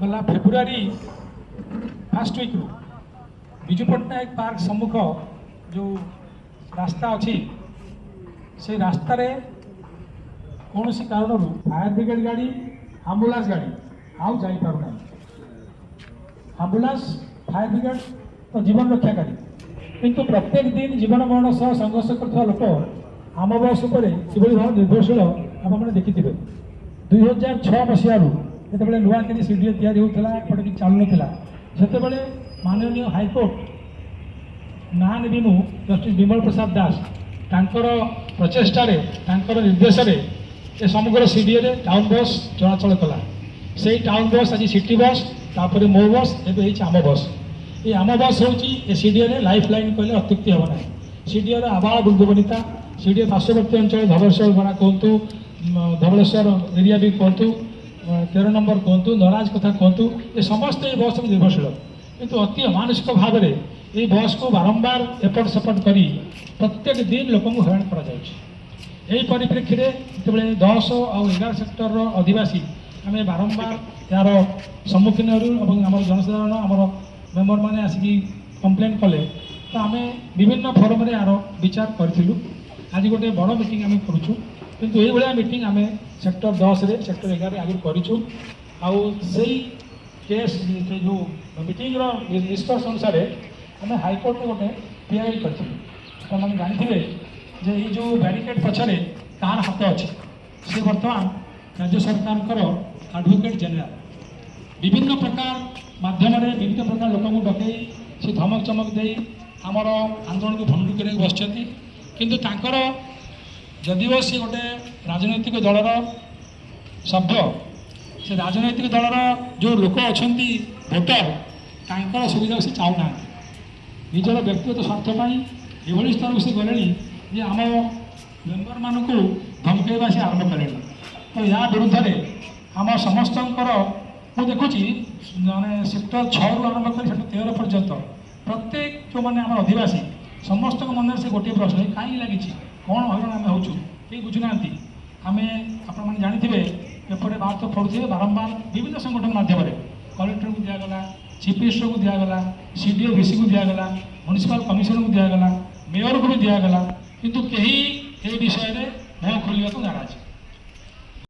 गला February first week Biju Patnaik park सम्मुख जो रास्ता अच्छी से रास्तार कौन सी कारण फायर ब्रिगेड गाड़ी आम्बुलांस गाड़ी आउ जापार आम्बुलांस फायर ब्रिगेड तो जीवन रक्षाकारी किंतु प्रत्येक दिन जीवन मरण सह संघर्ष कर लोक आम बस किभली भाव निर्भरशील आपने देखि 2006 मसीह जो नुआ कि सीडीए यापटे कि चलु ना से माननीय हाईकोर्ट ना नेबी मु जस्टिस विमल प्रसाद दास तांकर प्रचेष्टार निर्देश ए समग्र सीडीए टाउन बस चलाचल कला से टाउन बस आज सिटी बस तापर मो बस एवं आम बस ये आम बस हूँ सीडीए लाइफ लाइन कहले अत्युक्ति हम ना सीडीए आबाल बृंद बनिता सीडीए पार्श्ववर्ती अंचल धवलेश्वर गणा कहतु धवलेश्वर एरिया भी कहतु 13 नंबर कहतु नराज कथा कहतु ये समस्त ये बस निर्भरशील किंतु अति अमानुषिक भाव में ये बस को बारंबार एपट सेपट कर प्रत्येक दिन लोक हैरान परिप्रेक्षी जो 10 और 11 सेक्टर अधिवासी आम बारंबार यार सम्मुखीन आम जनसाधारण आम मेम्बर मैंने आसिक कम्प्लेन कले तो आम विभिन्न फोरम यार विचार करूँ आज गोटे बड़ मीटिंग आम करूँ किंतु ये भाया मीटिंग आम सेक्टर 10 रे सेक्टर 11 आगे करूँ आउ से केस जो मीटिंग निष्कर्ष अनुसार आम हाईकोर्ट में गोटे पीआई करूँ जानते जे ये जो बैरिकेड पछरे तार हाथ अच्छे से बर्तमान राज्य सरकार एडवोकेट जनरल विभिन्न प्रकार माध्यम विभिन्न प्रकार लोक डकई से धमक चमक दे आमर आंदोलन को भंडू कर बस किंतु तांकर जदिव सी गोटे राजनैतिक दलर सभ्य से राजनैतिक दलर जो लोक अच्छा भोटर तांकर सुविधा से चाहूना निजर व्यक्तिगत स्वार्थपाई एभली स्तर से गले जे आम मेम्बर मानक धमकेवा से आरंभ कले तो या विरुद्ध आम समस्त मुझे देखुची मैंने सेक्टर 6 रु आरंभ कर 13 पर्यंत प्रत्येक जो मैंने आम अधिवासी समस्त मन से गोटे प्रश्न कहीं लगी कौन हईराण आम हो बुझुना आम आप जानते पेपर बात पढ़ुए बारंबार विभिन्न संगठन माध्यम कलेक्टर को दिगला चीफ मिनिस्टर को दिगला सीडीओ वीसी को दिगला म्युनिसिपल कमिशनर को दिगला मेयर को भी दिगला किंतु कहीं विषय में मुह खोलने को नाराज।